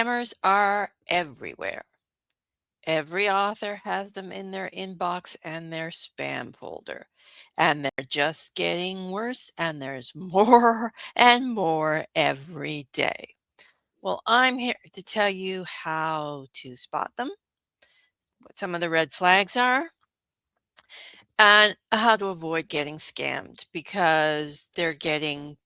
Scammers are everywhere. Every author has them in their inbox and their spam folder, and they're just getting worse, and there's more and more every day. Well, I'm here to tell you how to spot them, what some of the red flags are, and how to avoid getting scammed because they're getting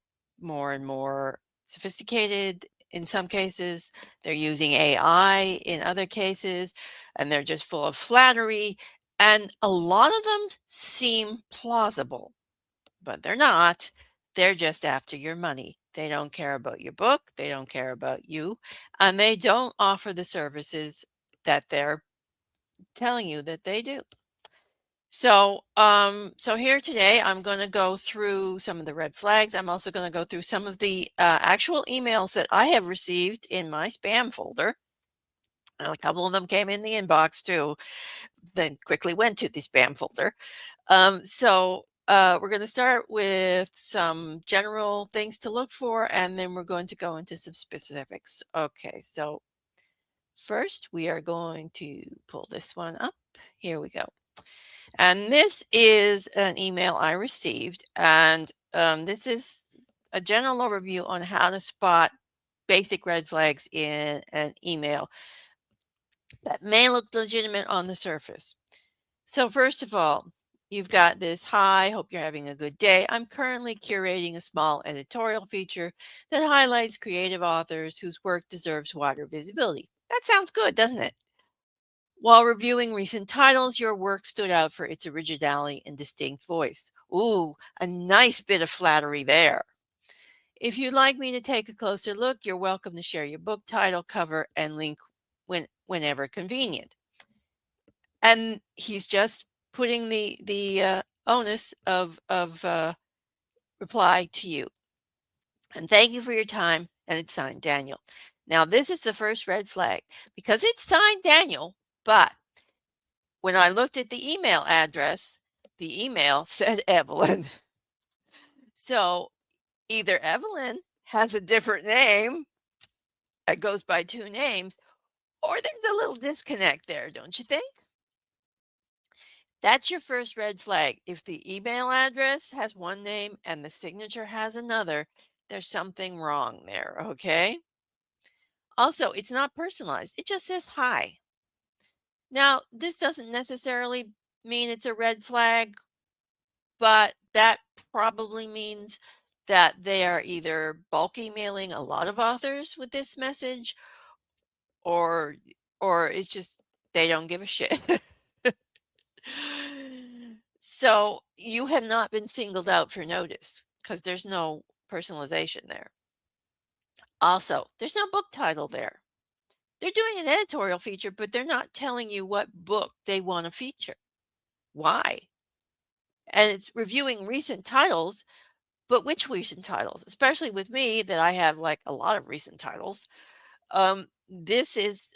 more and more sophisticated in some cases. They're using AI in other cases, and they're just full of flattery. And a lot of them seem plausible, but they're not. They're just after your money. They don't care about your book, they don't care about you, and they don't offer the services that they're telling you that they do. So here today, I'm going to go through some of the red flags. I'm also going to go through some of the actual emails that I have received in my spam folder. And a couple of them came in the inbox too, then quickly went to the spam folder. We're going to start with some general things to look for, and then we're going to go into some specifics. Okay, so first we are going to pull this one up. Here we go. And this is an email I received, and this is a general overview on how to spot basic red flags in an email that may look legitimate on the surface. So first of all, you've got this, "Hi, hope you're having a good day. I'm currently curating a small editorial feature that highlights creative authors whose work deserves wider visibility." That sounds good, doesn't it? "While reviewing recent titles, your work stood out for its originality and distinct voice." Ooh, a nice bit of flattery there. "If you'd like me to take a closer look, you're welcome to share your book title, cover, and link whenever convenient." And he's just putting the onus of reply to you. "And thank you for your time." And it's signed Daniel. Now, this is the first red flag because it's signed Daniel, but when I looked at the email address, the email said Evelyn. So either Evelyn has a different name that goes by two names, or there's a little disconnect there, don't you think? That's your first red flag. If the email address has one name and the signature has another, there's something wrong there, okay? Also, it's not personalized. It just says hi. Now, this doesn't necessarily mean it's a red flag, but that probably means that they are either bulk emailing a lot of authors with this message, or it's just they don't give a shit. So you have not been singled out for notice because there's no personalization there. Also, there's no book title there. They're doing an editorial feature, but they're not telling you what book they want to feature. Why? And it's reviewing recent titles, but which recent titles? Especially with me, that I have like a lot of recent titles. This is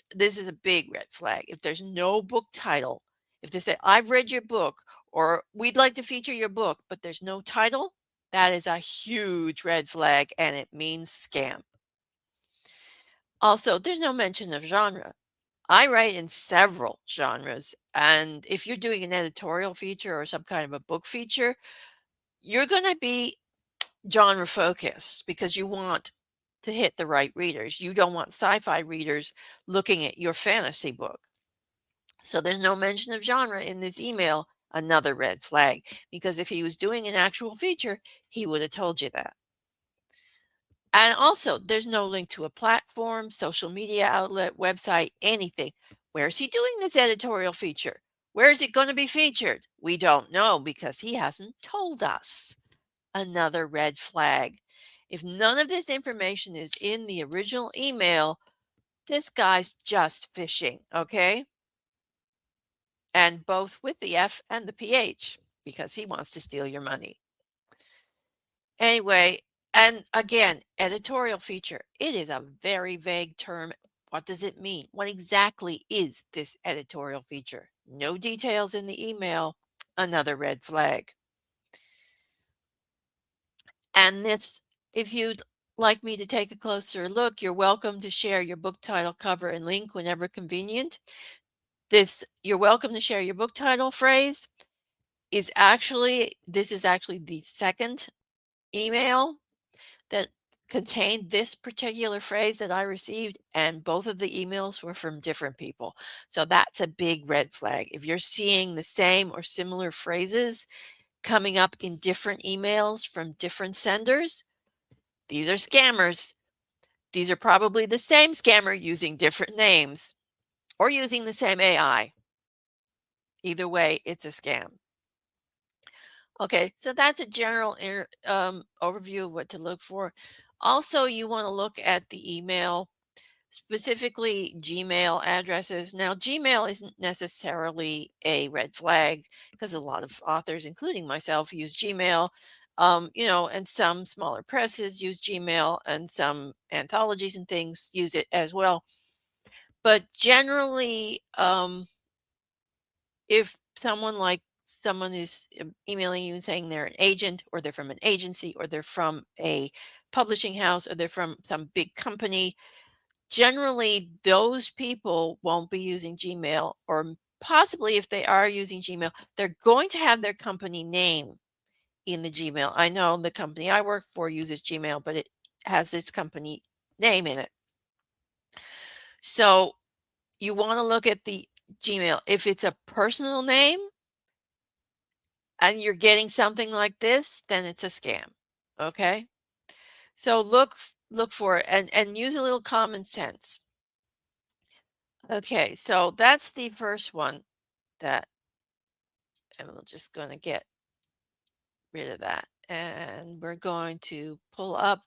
a big red flag. If there's no book title, if they say, "I've read your book," or, "We'd like to feature your book," but there's no title, that is a huge red flag and it means scam. Also, there's no mention of genre. I write in several genres, and if you're doing an editorial feature or some kind of a book feature, you're going to be genre focused because you want to hit the right readers. You don't want sci-fi readers looking at your fantasy book. So there's no mention of genre in this email, another red flag, because if he was doing an actual feature, he would have told you that. And also, there's no link to a platform, social media outlet, website, anything. Where's he doing this editorial feature? Where is it going to be featured? We don't know because he hasn't told us. Another red flag. If none of this information is in the original email, this guy's just fishing, okay? And both with the F and the PH because he wants to steal your money. Anyway, and again, editorial feature. It is a very vague term. What does it mean? What exactly is this editorial feature? No details in the email. Another red flag. And this, if you'd like me to take a closer look, you're welcome to share your book title, cover, and link whenever convenient. This "you're welcome to share your book title" phrase is actually this is actually the second email that contained this particular phrase that I received, and both of the emails were from different people. So that's a big red flag. If you're seeing the same or similar phrases coming up in different emails from different senders, these are scammers. These are probably the same scammer using different names or using the same AI. Either way, it's a scam. Okay, so that's a general overview of what to look for. Also, you want to look at the email, specifically Gmail addresses. Now, Gmail isn't necessarily a red flag because a lot of authors, including myself, use Gmail. And some smaller presses use Gmail, and some anthologies and things use it as well. But generally, if someone is emailing you and saying they're an agent, or they're from an agency, or they're from a publishing house, or they're from some big company, generally those people won't be using Gmail, or possibly if they are using Gmail, they're going to have their company name in the Gmail. I know the company I work for uses Gmail, but it has its company name in it. So you want to look at the Gmail. If it's a personal name and you're getting something like this, then it's a scam. Okay? So look for it, and use a little common sense. Okay, so that's the first one that I'm just going to get rid of that. And we're going to pull up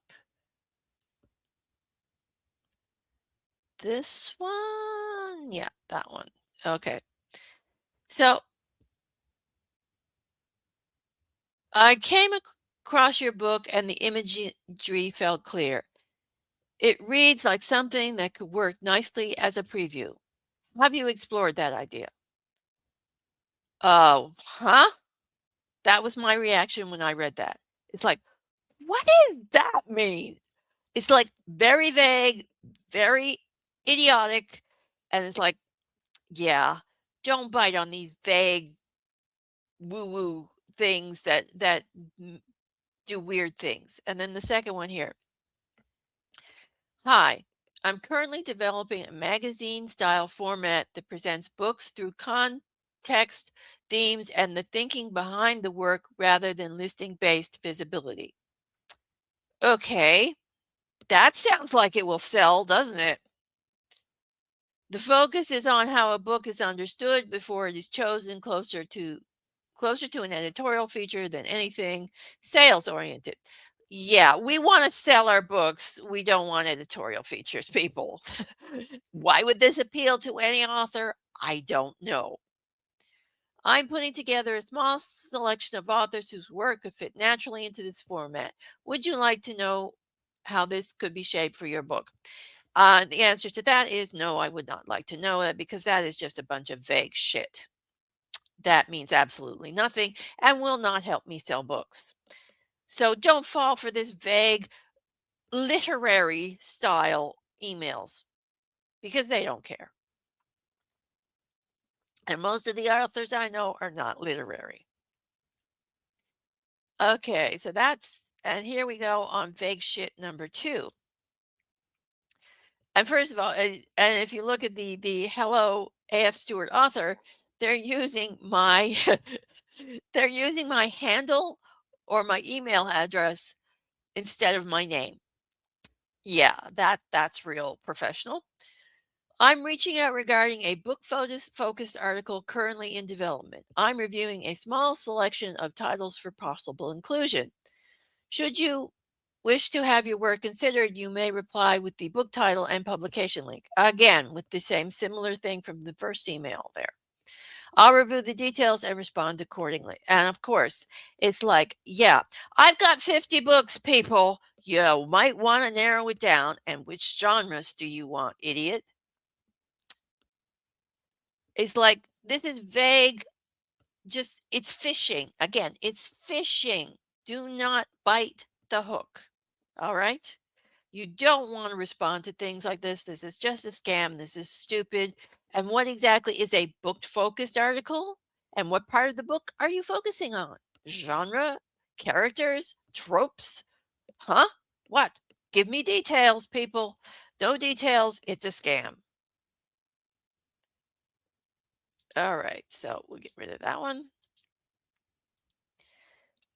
this one. Yeah, that one. Okay. So I came across your book and the imagery felt clear. It reads like something that could work nicely as a preview. Have you explored that idea? Oh, huh? That was my reaction when I read that. It's like, what does that mean? It's like very vague, very idiotic, and it's like, yeah, don't bite on these vague woo-woo things that do weird things. And then the second one here. Hi, I'm currently developing a magazine style format that presents books through context, themes, and the thinking behind the work rather than listing based visibility. Okay, that sounds like it will sell, doesn't it? The focus is on how a book is understood before it is chosen, closer to an editorial feature than anything sales oriented. Yeah, we want to sell our books. We don't want editorial features, people. Why would this appeal to any author? I don't know. I'm putting together a small selection of authors whose work could fit naturally into this format. Would you like to know how this could be shaped for your book? The answer to that is no, I would not like to know that, because that is just a bunch of vague shit. That means absolutely nothing and will not help me sell books. So don't fall for this vague literary style emails, because they don't care. And most of the authors I know are not literary. Okay, so and here we go on vague shit number 2. And first of all, and if you look at the Hello A.F. Stewart author, they're using my they're using my handle or my email address instead of my name. Yeah, that's real professional. I'm reaching out regarding a book focused article currently in development. I'm reviewing a small selection of titles for possible inclusion. Should you wish to have your work considered, you may reply with the book title and publication link. Again, with the same similar thing from the first email there. I'll review the details and respond accordingly. And of course, it's like, yeah, I've got 50 books, people. You might want to narrow it down. And which genres do you want, idiot? It's like, this is vague. Just, it's fishing. Again, it's fishing. Do not bite the hook. All right? You don't want to respond to things like this. This is just a scam. This is stupid. And what exactly is a book focused article? And what part of the book are you focusing on? Genre? Characters? Tropes? Huh? What? Give me details, people. No details. It's a scam. All right. So we'll get rid of that one.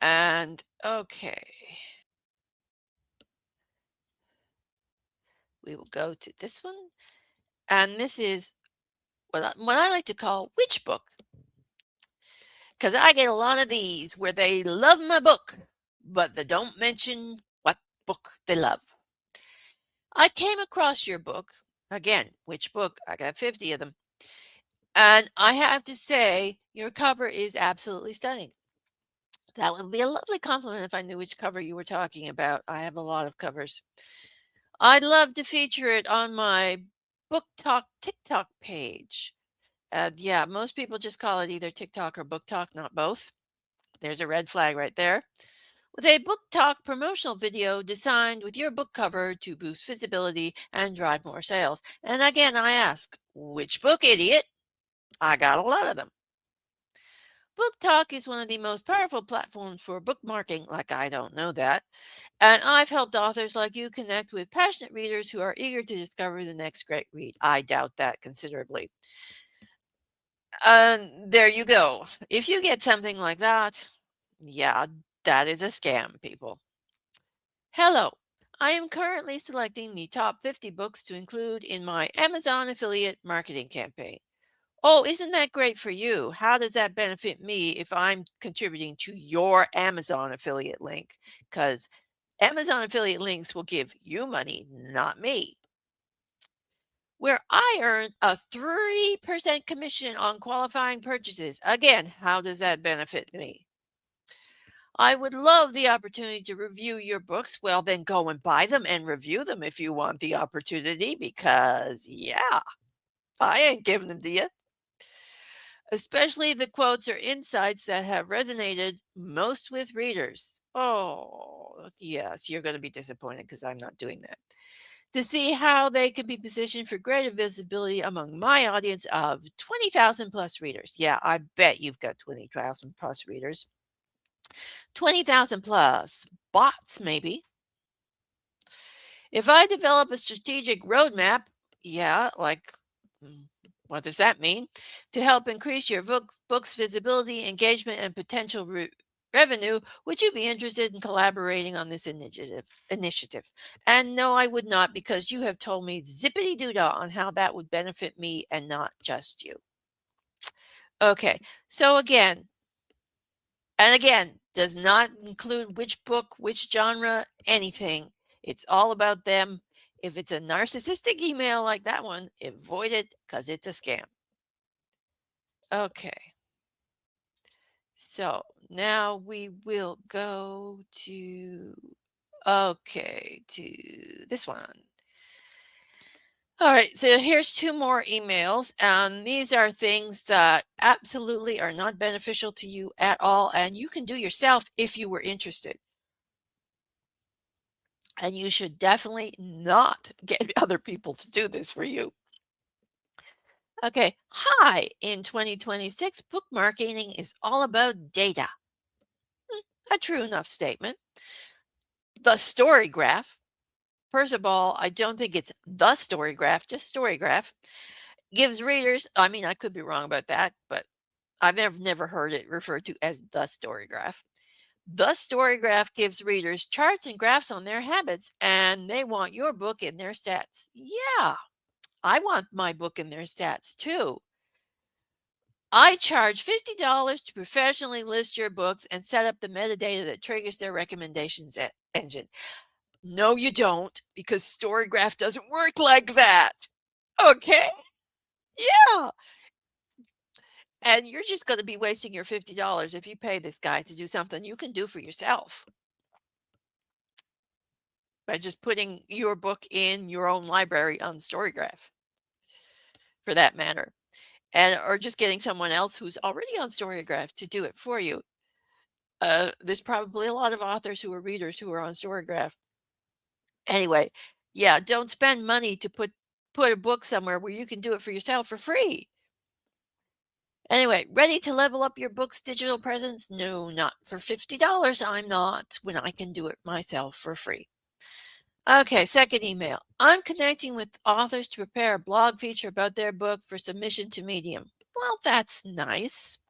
And okay. We will go to this one. And this is what I like to call which book. Because I get a lot of these where they love my book, but they don't mention what book they love. I came across your book. Again, which book? I got 50 of them. And I have to say, your cover is absolutely stunning. That would be a lovely compliment if I knew which cover you were talking about. I have a lot of covers. I'd love to feature it on my Book Talk TikTok page. Yeah, most people just call it either TikTok or Book Talk, not both. There's a red flag right there. With a Book Talk promotional video designed with your book cover to boost visibility and drive more sales. And again, I ask, which book, idiot? I got a lot of them. Book Talk is one of the most powerful platforms for bookmarking, like I don't know that. And I've helped authors like you connect with passionate readers who are eager to discover the next great read. I doubt that considerably. There you go. If you get something like that, yeah, that is a scam, people. Hello. I am currently selecting the top 50 books to include in my Amazon affiliate marketing campaign. Oh, isn't that great for you? How does that benefit me if I'm contributing to your Amazon affiliate link? Because Amazon affiliate links will give you money, not me. Where I earn a 3% commission on qualifying purchases. Again, how does that benefit me? I would love the opportunity to review your books. Well, then go and buy them and review them if you want the opportunity, because, yeah, I ain't giving them to you. Especially the quotes or insights that have resonated most with readers. Oh, yes, you're going to be disappointed because I'm not doing that. To see how they could be positioned for greater visibility among my audience of 20,000 plus readers. Yeah, I bet you've got 20,000 plus readers. 20,000 plus bots, maybe. If I develop a strategic roadmap, yeah, like what does that mean? To help increase your book's visibility, engagement, and potential revenue, would you be interested in collaborating on this initiative? And no, I would not, because you have told me zippity doo dah on how that would benefit me and not just you. Okay, so again, does not include which book, which genre, anything. It's all about them. If it's a narcissistic email like that one, avoid it because it's a scam. Okay, so now we will go to this one. All right, so here's two more emails, and these are things that absolutely are not beneficial to you at all, and you can do yourself if you were interested. And you should definitely not get other people to do this for you. Okay. Hi. In 2026, bookmarking is all about data. A true enough statement. The story graph. First of all, I don't think it's the story graph, just story graph. Gives readers, I mean, I could be wrong about that, but I've never heard it referred to as the story graph. The story graph gives readers charts and graphs on their habits, and they want your book in their stats. Yeah, I want my book in their stats too. I charge $50 to professionally list your books and set up the metadata that triggers their recommendations engine. No, you don't, because StoryGraph doesn't work like that. Okay? Yeah. And you're just going to be wasting your $50 if you pay this guy to do something you can do for yourself by just putting your book in your own library on StoryGraph, for that matter. And or just getting someone else who's already on StoryGraph to do it for you. There's probably a lot of authors who are readers who are on StoryGraph. Anyway, yeah, don't spend money to put a book somewhere where you can do it for yourself for free. Anyway, ready to level up your book's digital presence? No, not for $50. I'm not, when I can do it myself for free. Okay, second email. I'm connecting with authors to prepare a blog feature about their book for submission to Medium. Well, that's nice.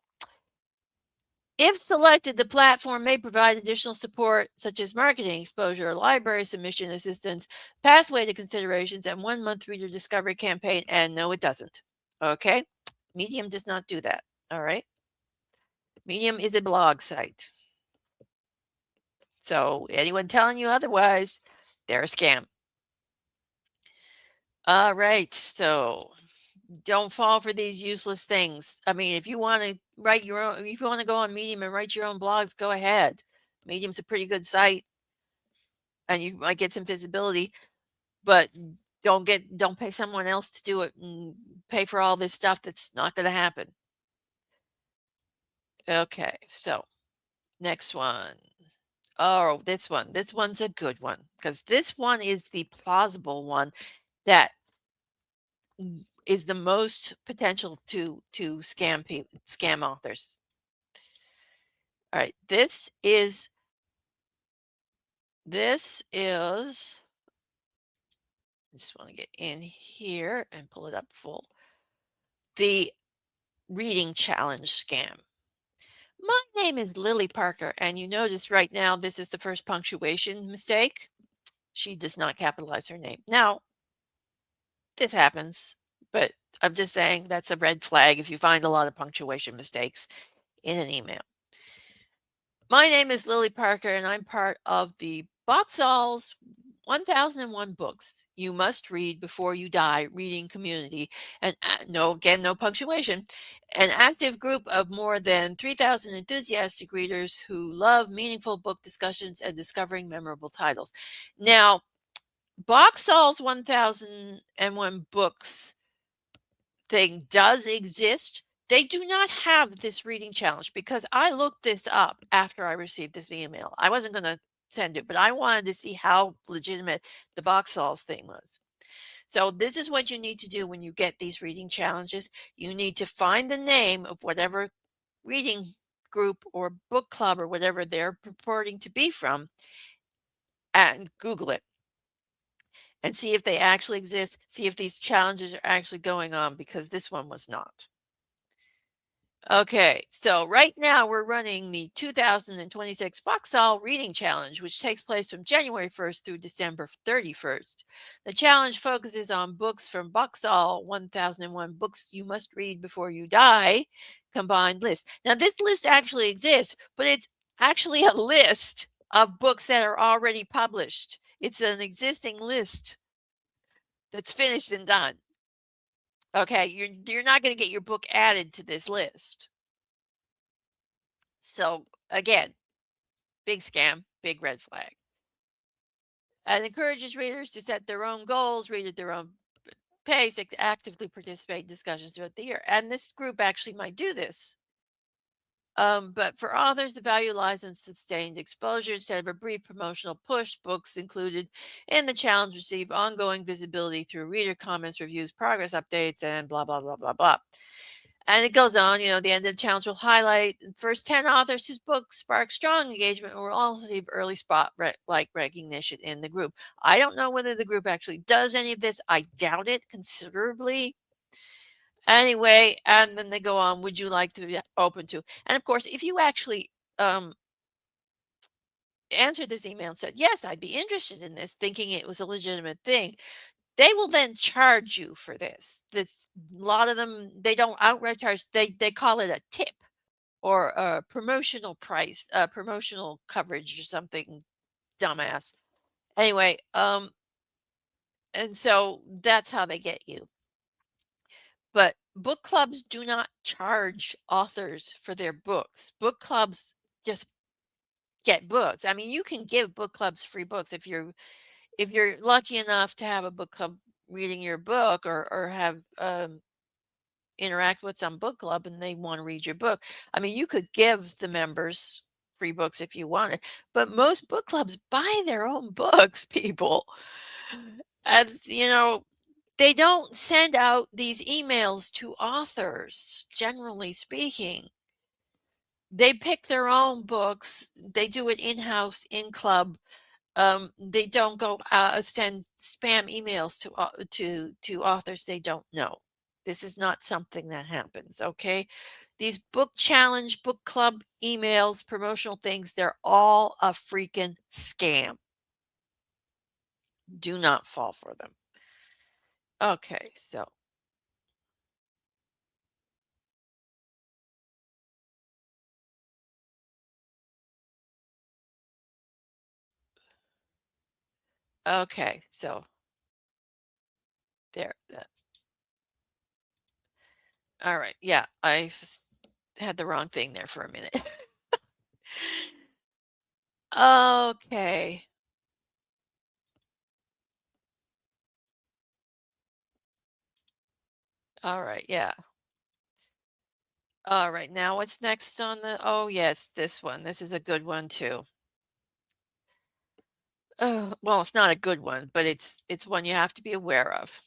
If selected, the platform may provide additional support such as marketing exposure, library submission assistance, pathway to considerations, and 1 month reader discovery campaign. And no, it doesn't. Okay. Medium does not do that. All right. Medium is a blog site. So anyone telling you otherwise, they're a scam. All right. So don't fall for these useless things. I mean, if you want to write your own, if you want to go on Medium and write your own blogs, go ahead. Medium's a pretty good site and you might get some visibility, but don't pay someone else to do it and pay for all this stuff that's not going to happen. Okay, so next one. Oh, this one. This one's a good one because this one is the plausible one that is the most potential to scam authors. All right, this is I just want to get in here and pull it up full. The reading challenge scam. My name is Lily Parker, and you notice right now this is the first punctuation mistake. She does not capitalize her name. Now, this happens, but I'm just saying that's a red flag if you find a lot of punctuation mistakes in an email. My name is Lily Parker, and I'm part of the Boxall's 1001 Books You Must Read Before You Die reading community. And no punctuation. An active group of more than 3,000 enthusiastic readers who love meaningful book discussions and discovering memorable titles. Now, Boxall's 1001 Books thing does exist. They do not have this reading challenge because I looked this up after I received this email. I wasn't going to send it, but I wanted to see how legitimate the Boxalls thing was. So this is what you need to do when you get these reading challenges. You need to find the name of whatever reading group or book club or whatever they're purporting to be from and Google it and see if they actually exist, see if these challenges are actually going on because this one was not. Okay, so right now we're running the 2026 Boxall Reading Challenge, which takes place from January 1st through December 31st. The challenge focuses on books from Boxall 1001 Books You Must Read Before You Die combined list. Now, this list actually exists, but it's actually a list of books that are already published. It's an existing list that's finished and done. Okay, you're not going to get your book added to this list. So again, big scam, big red flag. And encourages readers to set their own goals, read at their own pace, actively participate in discussions throughout the year. And this group actually might do this. But for authors, the value lies in sustained exposure instead of a brief promotional push. Books included in the challenge receive ongoing visibility through reader comments, reviews, progress updates, and blah, blah, blah, blah, blah. And it goes on, the end of the challenge will highlight the first 10 authors whose books spark strong engagement and will also receive early spotlight recognition in the group. I don't know whether the group actually does any of this. I doubt it considerably. Anyway, and then they go on, would you like to be open to? And of course, if you actually answered this email and said, yes, I'd be interested in this, thinking it was a legitimate thing, they will then charge you for this. That's a lot of them, they don't outright charge, they call it a tip or a promotional price, promotional coverage or something dumbass. Anyway, and so that's how they get you. But book clubs do not charge authors for their books. Book clubs just get books. I mean, you can give book clubs free books if you're lucky enough to have a book club reading your book or have interact with some book club and they want to read your book. I mean, you could give the members free books if you want it, but most book clubs buy their own books, people. And, they don't send out these emails to authors, generally speaking. They pick their own books. They do it in-house, in club. They don't go send spam emails to authors they don't know. This is not something that happens, okay? These book challenge, book club emails, promotional things, they're all a freaking scam. Do not fall for them. Okay, so okay, so there. All right. Yeah, had the wrong thing there for a minute. Okay. All right. Yeah. All right. Now what's next on the oh yes, this one. This is a good one too. Well, it's not a good one, but it's one you have to be aware of.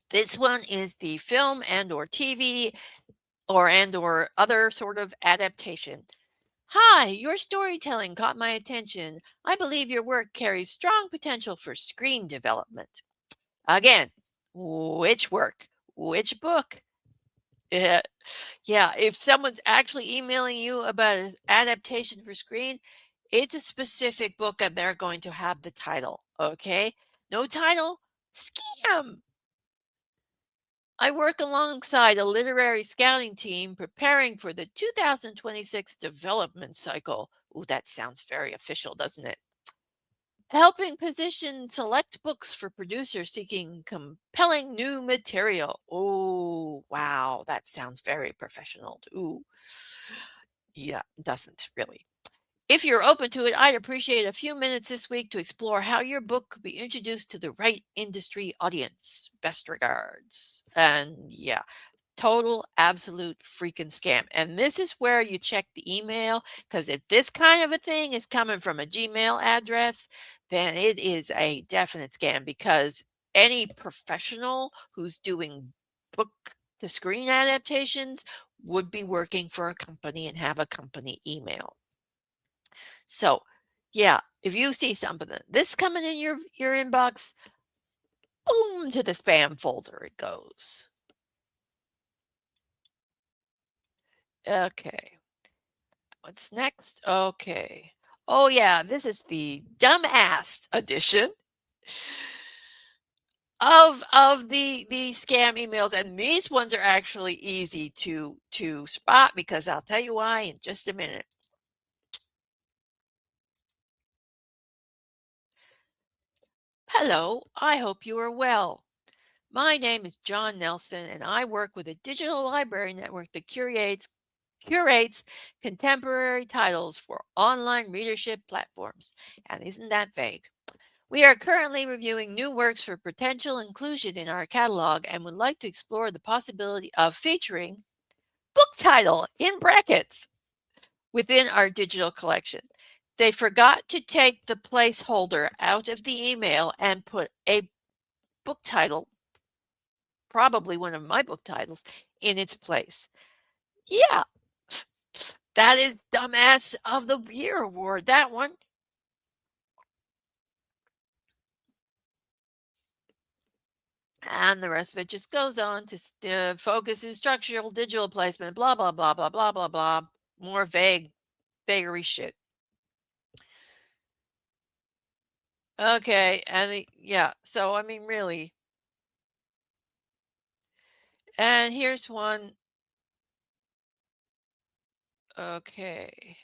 This one is the film and or TV or other sort of adaptation. Hi, your storytelling caught my attention. I believe your work carries strong potential for screen development. Again, which work? Which book? Yeah, yeah, if someone's actually emailing you about an adaptation for screen, it's a specific book and they're going to have the title, okay? No title? Scam. I work alongside a literary scouting team preparing for the 2026 development cycle. Ooh, that sounds very official, doesn't it? Helping position select books for producers seeking compelling new material. Oh, wow, that sounds very professional. Ooh, yeah, doesn't really. If you're open to it, I'd appreciate a few minutes this week to explore how your book could be introduced to the right industry audience. Best regards. And yeah, total, absolute freaking scam. And this is where you check the email because if this kind of a thing is coming from a Gmail address, then it is a definite scam because any professional who's doing book to screen adaptations would be working for a company and have a company email. So, yeah, if you see something this coming in your inbox, boom to the spam folder it goes. Okay. What's next? Okay. Oh yeah, this is the dumbass edition of the scam emails, and these ones are actually easy to spot because I'll tell you why in just a minute. Hello, I hope you are well. My name is John Nelson, and I work with a digital library network that curates contemporary titles for online readership platforms. And isn't that vague? We are currently reviewing new works for potential inclusion in our catalog and would like to explore the possibility of featuring book title in brackets within our digital collection. They forgot to take the placeholder out of the email and put a book title, probably one of my book titles, in its place. Yeah, that is Dumbass of the Year award, that one. And the rest of it just goes on to focus in structural digital placement, blah, blah, blah, blah, blah, blah, blah. More vagary shit. Okay. And yeah. So, I mean, really. And here's one. Okay.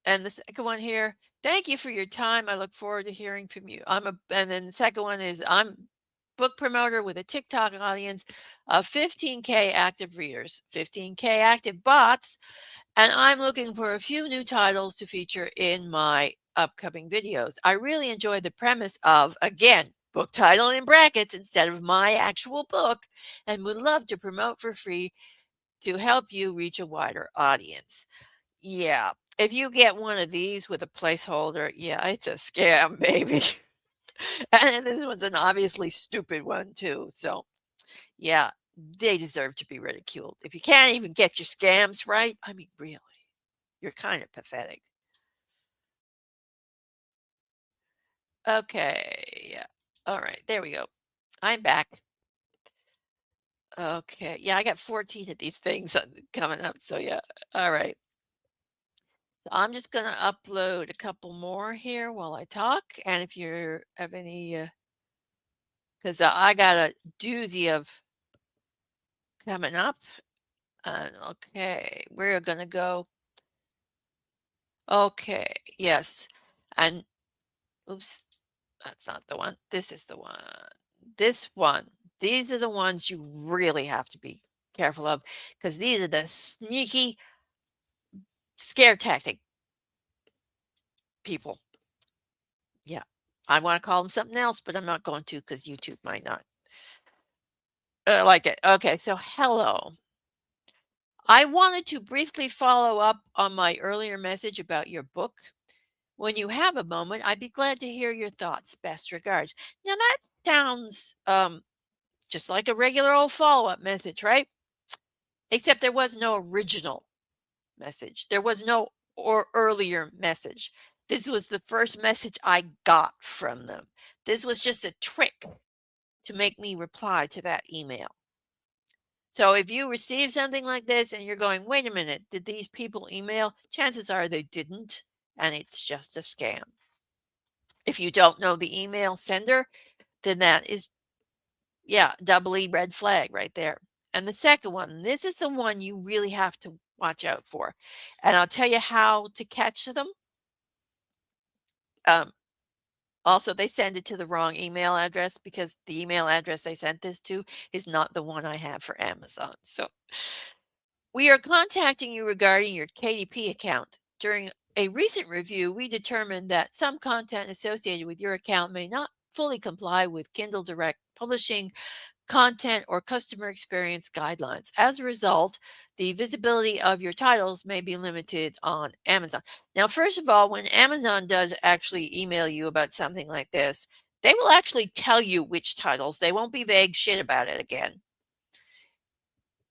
And the second one here, thank you for your time. I look forward to hearing from you. And then the second one is I'm book promoter with a TikTok audience of 15K active readers, 15K active bots, and I'm looking for a few new titles to feature in my upcoming videos. I really enjoy the premise of, again, book title in brackets instead of my actual book, and would love to promote for free to help you reach a wider audience. Yeah. If you get one of these with a placeholder, yeah, it's a scam, baby. And this one's an obviously stupid one too. So, yeah, they deserve to be ridiculed. If you can't even get your scams right, I mean, really, you're kind of pathetic. Okay. Yeah. All right. There we go. I'm back. Okay. Yeah, I got 14 of these things coming up. So, yeah. All right. So I'm just going to upload a couple more here while I talk. And if you have any, because I got a doozy of coming up. Okay. We're going to go. Okay. Yes. And oops, that's not the one. This is the one. This one. These are the ones you really have to be careful of because these are the sneaky scare tactic people. Yeah. I want to call them something else, but I'm not going to because YouTube might not like it. Okay. So, hello. I wanted to briefly follow up on my earlier message about your book. When you have a moment, I'd be glad to hear your thoughts. Best regards. Now, that sounds just like a regular old follow up message, right? Except there was no original message. There was no or earlier message. This was the first message I got from them. This was just a trick to make me reply to that email. So if you receive something like this and you're going, wait a minute, did these people email? Chances are they didn't, and it's just a scam. If you don't know the email sender, then that is, yeah, doubly red flag right there. And the second one, this is the one you really have to watch out for. And I'll tell you how to catch them. Um, Also, they send it to the wrong email address because the email address they sent this to is not the one I have for Amazon. So we are contacting you regarding your KDP account. During a recent review, we determined that some content associated with your account may not fully comply with Kindle Direct Publishing content or customer experience guidelines. As a result, the visibility of your titles may be limited on Amazon. Now, first of all, when Amazon does actually email you about something like this, they will actually tell you which titles. They won't be vague shit about it again.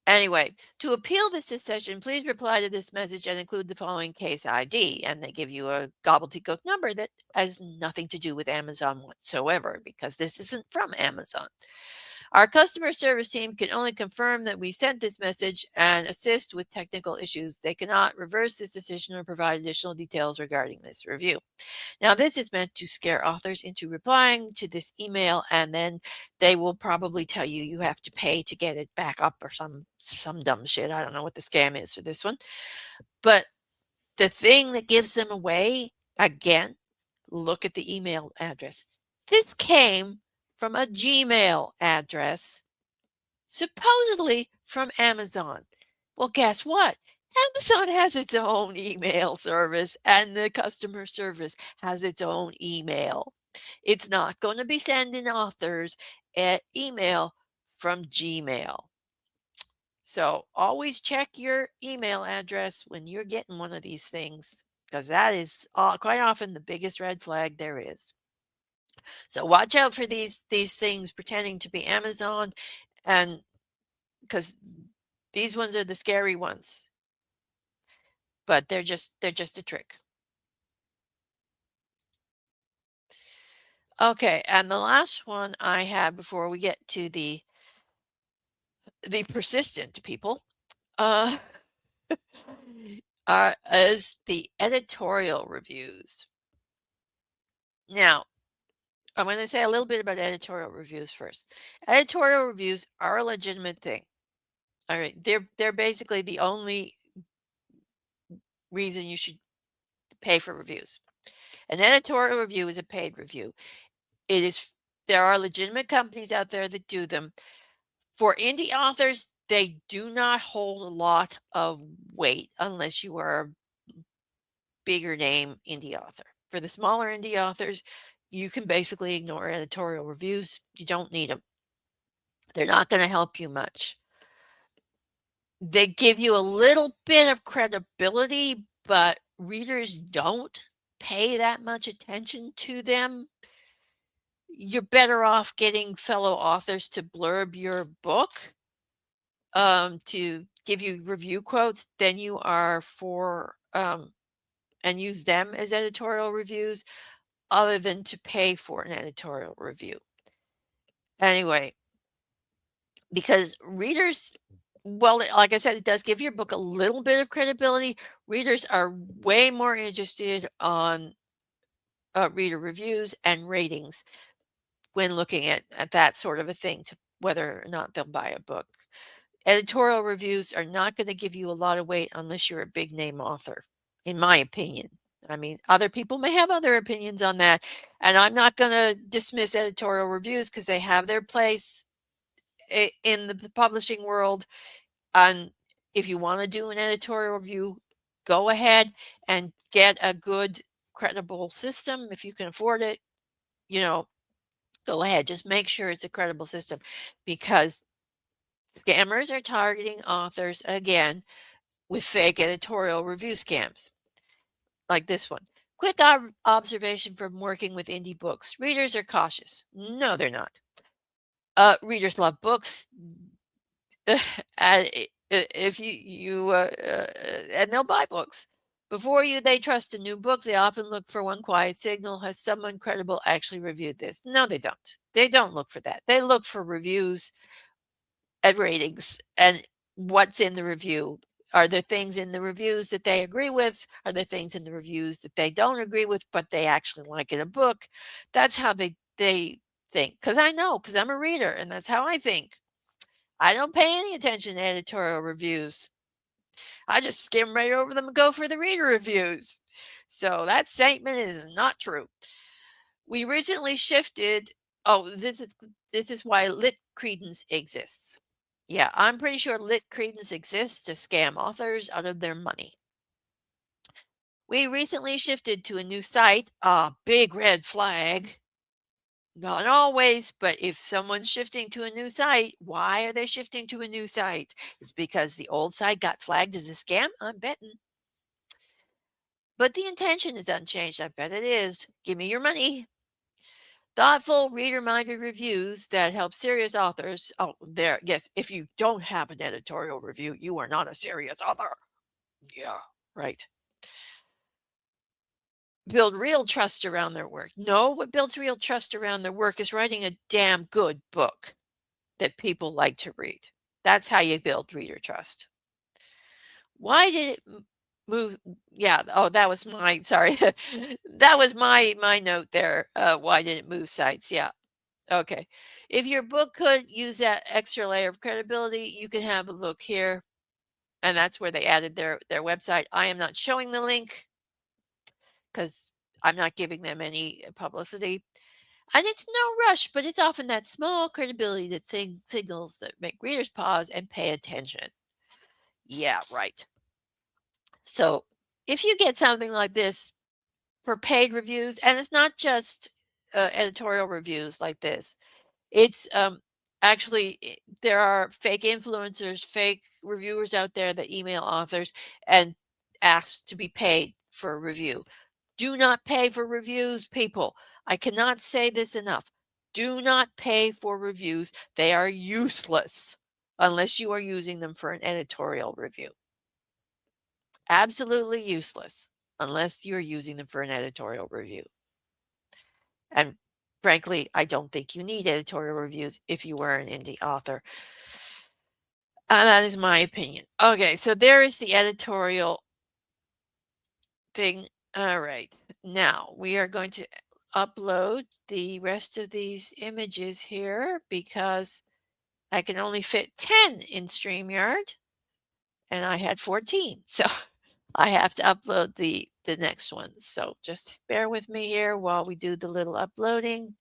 Anyway, to appeal this decision, please reply to this message and include the following case ID. And they give you a gobbledygook number that has nothing to do with Amazon whatsoever because this isn't from Amazon. Our customer service team can only confirm that we sent this message and assist with technical issues. They cannot reverse this decision or provide additional details regarding this review. Now, this is meant to scare authors into replying to this email, and then they will probably tell you you have to pay to get it back up or some dumb shit. I don't know what the scam is for this one. But the thing that gives them away, again, look at the email address. This came from a Gmail address, supposedly from Amazon. Well, guess what? Amazon has its own email service, and the customer service has its own email. It's not going to be sending authors an email from Gmail. So always check your email address when you're getting one of these things, because that is quite often the biggest red flag there is. So watch out for these things pretending to be Amazon, and because these ones are the scary ones, but they're just a trick. Okay, and the last one I have before we get to the persistent people, uh, is the editorial reviews. Now, I'm going to say a little bit about editorial reviews first. Editorial reviews are a legitimate thing. All right, they're basically the only reason you should pay for reviews. An editorial review is a paid review. It is There are legitimate companies out there that do them. For indie authors, they do not hold a lot of weight unless you are a bigger name indie author. For the smaller indie authors, you can basically ignore editorial reviews. You don't need them. They're not going to help you much. They give you a little bit of credibility, but readers don't pay that much attention to them. You're better off getting fellow authors to blurb your book, to give you review quotes than you are for, and use them as editorial reviews other than to pay for an editorial review. Anyway, because readers, well, like I said, it does give your book a little bit of credibility. Readers are way more interested on reader reviews and ratings when looking at that sort of a thing to whether or not they'll buy a book. Editorial reviews are not going to give you a lot of weight unless you're a big name author, in my opinion. I mean, other people may have other opinions on that, and I'm not going to dismiss editorial reviews because they have their place in the publishing world. And if you want to do an editorial review, go ahead and get a good, credible system. If you can afford it, you know, go ahead. Just make sure it's a credible system, because scammers are targeting authors again with fake editorial review scams like this one. Quick observation from working with indie books. Readers are cautious. No, they're not. Readers love books. And if and they'll buy books. Before they trust a new book, they often look for one quiet signal. Has someone credible actually reviewed this? No, they don't. They don't look for that. They look for reviews and ratings and what's in the review. Are there things in the reviews that they agree with? Are there things in the reviews that they don't agree with, but they actually like in a book? That's how they think. Because I know, because I'm a reader, and that's how I think. I don't pay any attention to editorial reviews. I just skim right over them and go for the reader reviews. So that statement is not true. We recently shifted. Oh, this is why Lit Credence exists. Yeah, I'm pretty sure Lit Credence exists to scam authors out of their money. We recently shifted to a new site, a big red flag. Not always, but if someone's shifting to a new site, why are they shifting to a new site? It's because the old site got flagged as a scam, I'm betting. But the intention is unchanged. I bet it is. Give me your money. Thoughtful, reader-minded reviews that help serious authors. Oh, there. Yes, if you don't have an editorial review, you are not a serious author. Yeah, right. Build real trust around their work. No, what builds real trust around their work is writing a damn good book that people like to read. That's how you build reader trust. Why did it move? Yeah. Oh, that was my, sorry. That was my note there. Why did it move sites? Yeah. Okay. If your book could use that extra layer of credibility, you can have a look here. And that's where they added their website. I am not showing the link because I'm not giving them any publicity. And it's no rush, but it's often that small credibility that signals that make readers pause and pay attention. Yeah, right. So if you get something like this for paid reviews, and it's not just editorial reviews like this, it's actually there are fake influencers, fake reviewers out there that email authors and ask to be paid for a review. Do not pay for reviews, people. I cannot say this enough. Do not pay for reviews. They are useless unless you are using them for an editorial review. Absolutely useless unless you're using them for an editorial review. And frankly, I don't think you need editorial reviews if you are an indie author. That is my opinion. Okay, so there is the editorial thing. All right, now we are going to upload the rest of these images here because I can only fit 10 in StreamYard and I had 14. So I have to upload the next ones. So just bear with me here while we do the little uploading.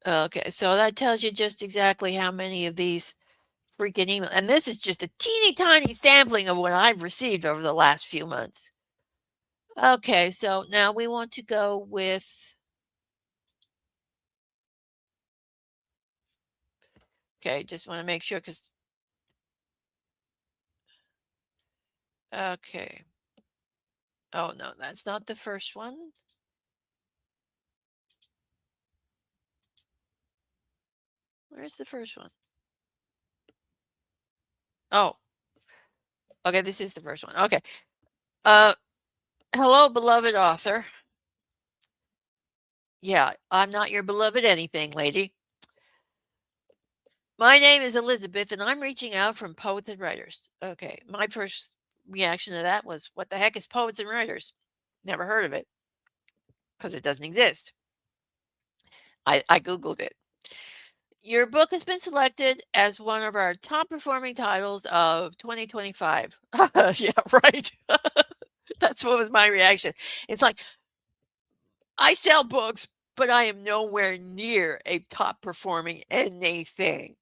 Okay, so that tells you just exactly how many of these freaking emails. And this is just a teeny tiny sampling of what I've received over the last few months. Okay, so now we want to go with, okay, just want to make sure because Okay. Oh, no, that's not the first one. Where's the first one? Oh, okay, this is the first one. Okay. Uh, hello, beloved author. Yeah, I'm not your beloved anything, lady. My name is Elizabeth, and I'm reaching out from Poets and Writers. Okay, my first reaction to that was, what the heck is Poets and Writers? Never heard of it because it doesn't exist. I Googled it. Your book has been selected as one of our top performing titles of 2025. Yeah, right. That's what was my reaction. It's like, I sell books, but I am nowhere near a top performing anything.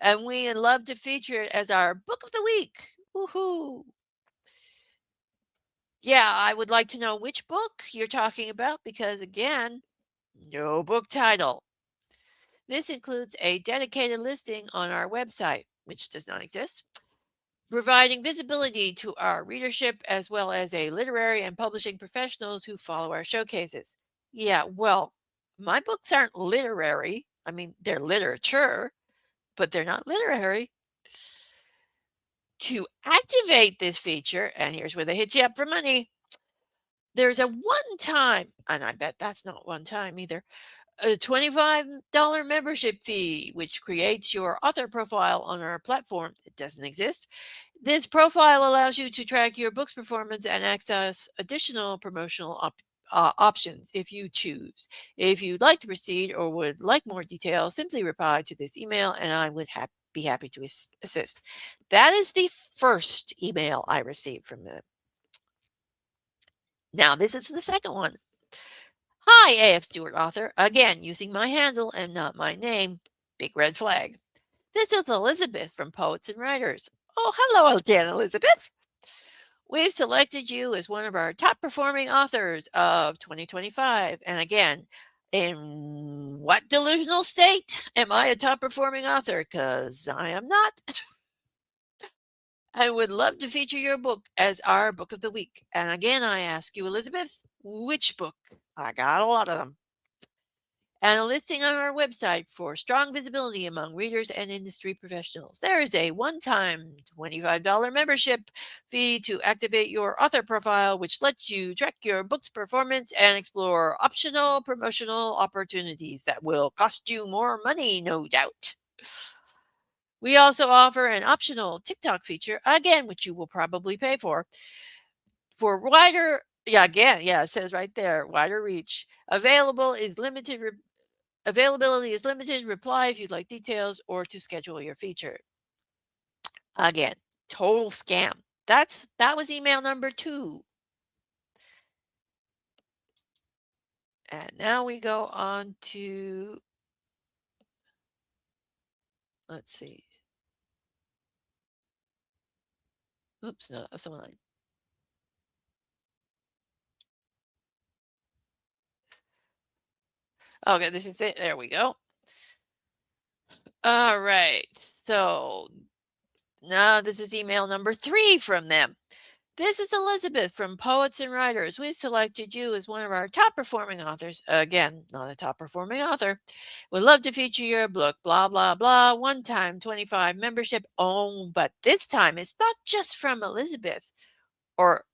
And we love to feature it as our book of the week. Woohoo! Yeah, I would like to know which book you're talking about because, again, no book title. This includes a dedicated listing on our website, which does not exist, providing visibility to our readership as well as a literary and publishing professionals who follow our showcases. Yeah, well, my books aren't literary. I mean, they're literature, but they're not literary. To activate this feature, and here's where they hit you up for money, there's a one time, and I bet that's not one time either, a $25 membership fee, which creates your author profile on our platform. It doesn't exist. This profile allows you to track your book's performance and access additional promotional options if you choose. If you'd like to proceed or would like more details, simply reply to this email and I would be happy to assist. That is the first email I received from them. Now, this is the second one. Hi, A.F. Stewart author. Again, using my handle and not my name. Big red flag. This is Elizabeth from Poets and Writers. Oh, hello again, Elizabeth. We've selected you as one of our top performing authors of 2025. And again, in what delusional state am I a top performing author? Because I am not. I would love to feature your book as our book of the week. And again, I ask you, Elizabeth, which book? I got a lot of them. And a listing on our website for strong visibility among readers and industry professionals. There is a one-time $25 membership fee to activate your author profile, which lets you track your book's performance and explore optional promotional opportunities that will cost you more money, no doubt. We also offer an optional TikTok feature, again, which you will probably pay for wider, yeah, again, yeah, it says right there, wider reach. Availability is limited. Reply if you'd like details or to schedule your feature. Again, total scam. That was email number 2. And now we go on to, let's see. Oops, no, that was someone like. Okay, this is it. There we go. All right. So now this is email number 3 from them. This is Elizabeth from Poets and Writers. We've selected you as one of our top performing authors. Again, not a top performing author. We'd love to feature your book, blah, blah, blah. One time, 25 membership. Oh, but this time it's not just from Elizabeth, or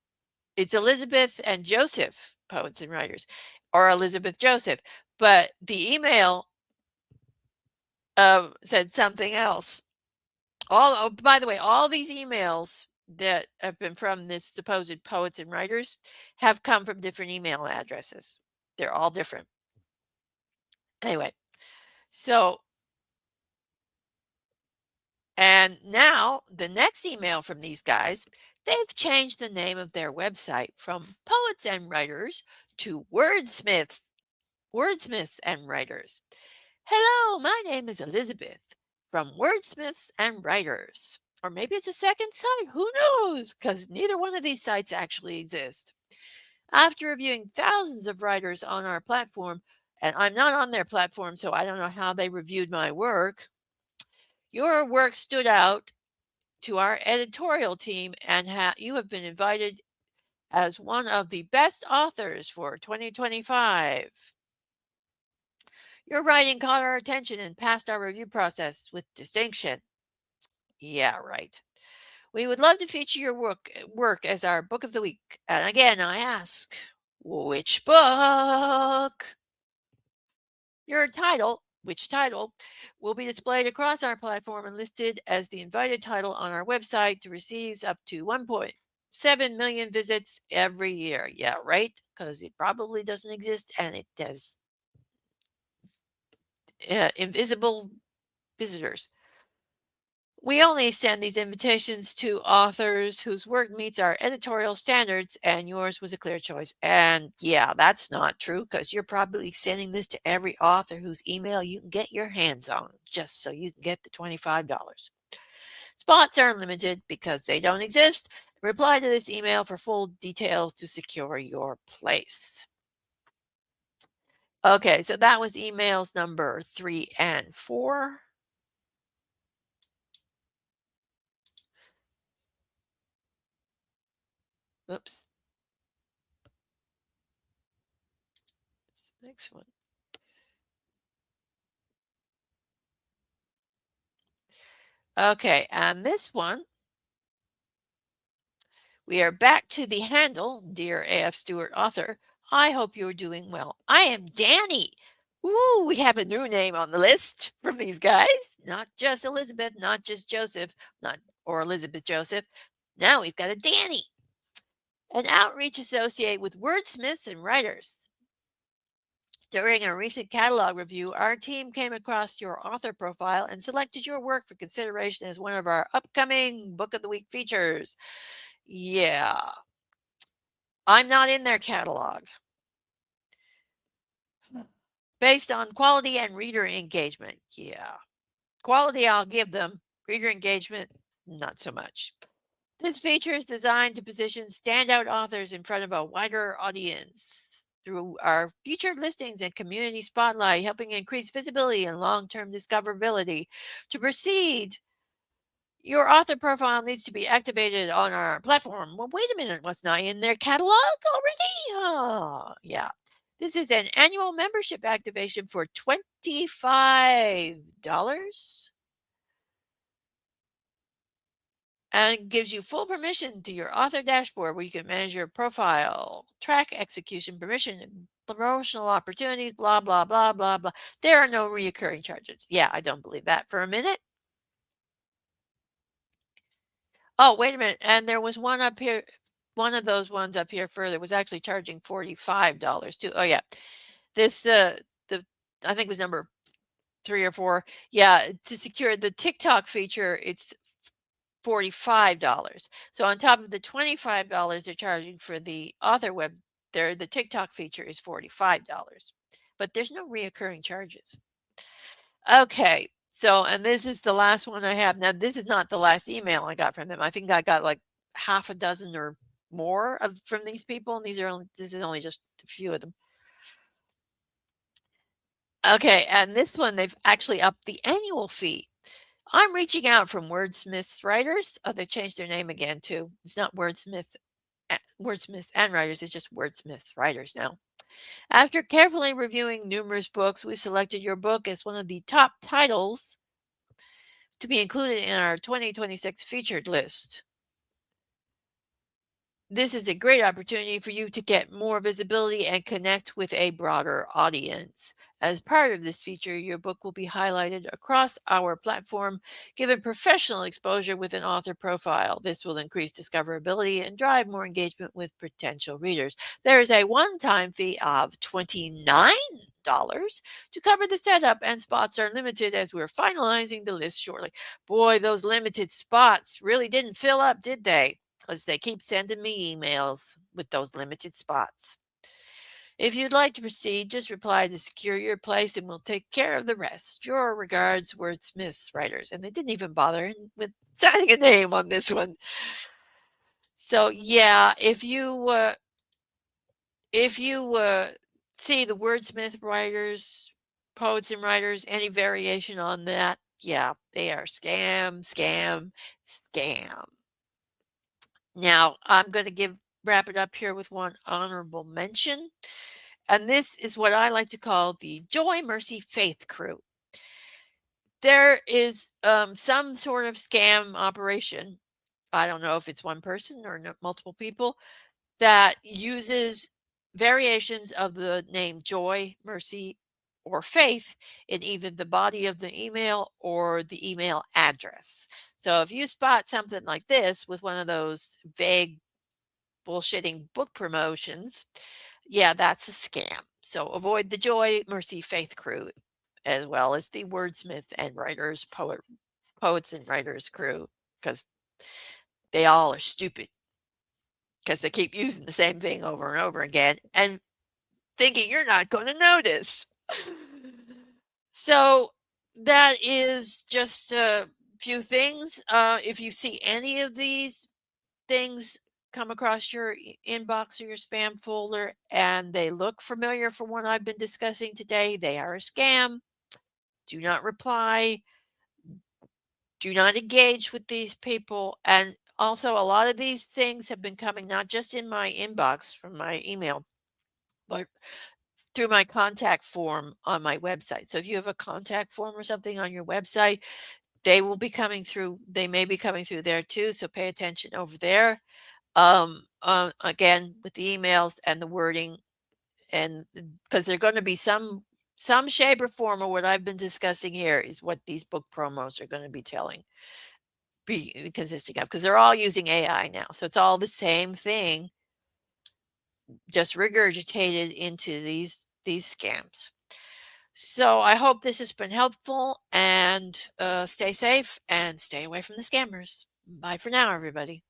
it's Elizabeth and Joseph, Poets and Writers, or Elizabeth Joseph. But the email said something else. Oh, by the way, all these emails that have been from this supposed Poets and Writers have come from different email addresses. They're all different. Anyway, so, and now the next email from these guys, they've changed the name of their website from Poets and Writers to Wordsmiths and Writers. Hello, my name is Elizabeth from Wordsmiths and Writers. Or maybe it's a second site. Who knows? Because neither one of these sites actually exist. After reviewing thousands of writers on our platform, and I'm not on their platform, so I don't know how they reviewed my work, your work stood out to our editorial team, and you have been invited as one of the best authors for 2025. Your writing caught our attention and passed our review process with distinction. Yeah, right. We would love to feature your work as our book of the week. And again, I ask, which book? Which title, will be displayed across our platform and listed as the invited title on our website to receive up to 1.7 million visits every year. Yeah, right? Because it probably doesn't exist and it does invisible visitors. We only send these invitations to authors whose work meets our editorial standards, and yours was a clear choice. And yeah, that's not true because you're probably sending this to every author whose email you can get your hands on just so you can get the $25. Spots are limited because they don't exist. Reply to this email for full details to secure your place. Okay, so that was emails number 3 and 4. Oops. What's the next one? Okay, and this one, we are back to the handle, dear A.F. Stewart author. I hope you're doing well. I am Danny. Ooh, we have a new name on the list from these guys. Not just Elizabeth, not just Joseph, not or Elizabeth Joseph. Now we've got a Danny. An outreach associate with wordsmiths and writers. During a recent catalog review, our team came across your author profile and selected your work for consideration as one of our upcoming Book of the Week features. Yeah, I'm not in their catalog. Based on quality and reader engagement. Yeah. Quality I'll give them. Reader engagement, not so much. This feature is designed to position standout authors in front of a wider audience through our featured listings and community spotlight, helping increase visibility and long-term discoverability. To proceed, your author profile needs to be activated on our platform. Well, wait a minute, what's not in their catalog already? Oh, yeah. This is an annual membership activation for $25 and gives you full permission to your author dashboard where you can manage your profile, track execution permission, promotional opportunities, blah, blah, blah, blah, blah. There are no reoccurring charges. Yeah, I don't believe that for a minute. Oh, wait a minute. And there was one up here. One of those ones up here further was actually charging $45 too. Oh yeah. This I think it was number 3 or 4. Yeah, to secure the TikTok feature, it's $45. So on top of the $25 they're charging for the author web, the TikTok feature is $45. But there's no reoccurring charges. Okay. So, and this is the last one I have. Now, this is not the last email I got from them. I think I got like half a dozen or more from these people, and this is only just a few of them. Okay, and this one they've actually upped the annual fee. I'm reaching out from Wordsmith Writers. Oh, they changed their name again too. It's not Wordsmith and Writers. It's just Wordsmith Writers now. After carefully reviewing numerous books, we've selected your book as one of the top titles to be included in our 2026 featured list. This is a great opportunity for you to get more visibility and connect with a broader audience. As part of this feature, your book will be highlighted across our platform, given professional exposure with an author profile. This will increase discoverability and drive more engagement with potential readers. There is a one-time fee of $29 to cover the setup, and spots are limited as we're finalizing the list shortly. Boy, those limited spots really didn't fill up, did they? Because they keep sending me emails with those limited spots. If you'd like to proceed, just reply to secure your place and we'll take care of the rest. Your regards, Wordsmiths Writers. And they didn't even bother with signing a name on this one. So yeah, if you see the Wordsmith Writers, Poets and Writers, any variation on that, Yeah, they are scam, scam, scam. Now, I'm going to wrap it up here with one honorable mention. And this is what I like to call the Joy, Mercy, Faith crew. There is some sort of scam operation. I don't know if it's one person or multiple people that uses variations of the name Joy, Mercy, or Faith in either the body of the email or the email address. So if you spot something like this with one of those vague bullshitting book promotions, yeah, that's a scam. So avoid the Joy, Mercy, Faith crew, as well as the wordsmith and poets and writers crew, because they all are stupid because they keep using the same thing over and over again and thinking you're not going to notice. So that is just a few things. If you see any of these things come across your inbox or your spam folder and they look familiar from what I've been discussing today, they are a scam. Do not reply. Do not engage with these people. And also, a lot of these things have been coming not just in my inbox from my email, but through my contact form on my website. So if you have a contact form or something on your website, they will be coming through. They may be coming through there too. So pay attention over there. Again, with the emails and the wording, and because they're going to be some shape or form of what I've been discussing here is what these book promos are going to be consisting of, because they're all using AI now. So it's all the same thing, just regurgitated into these scams. So I hope this has been helpful, and stay safe and stay away from the scammers. Bye for now, everybody.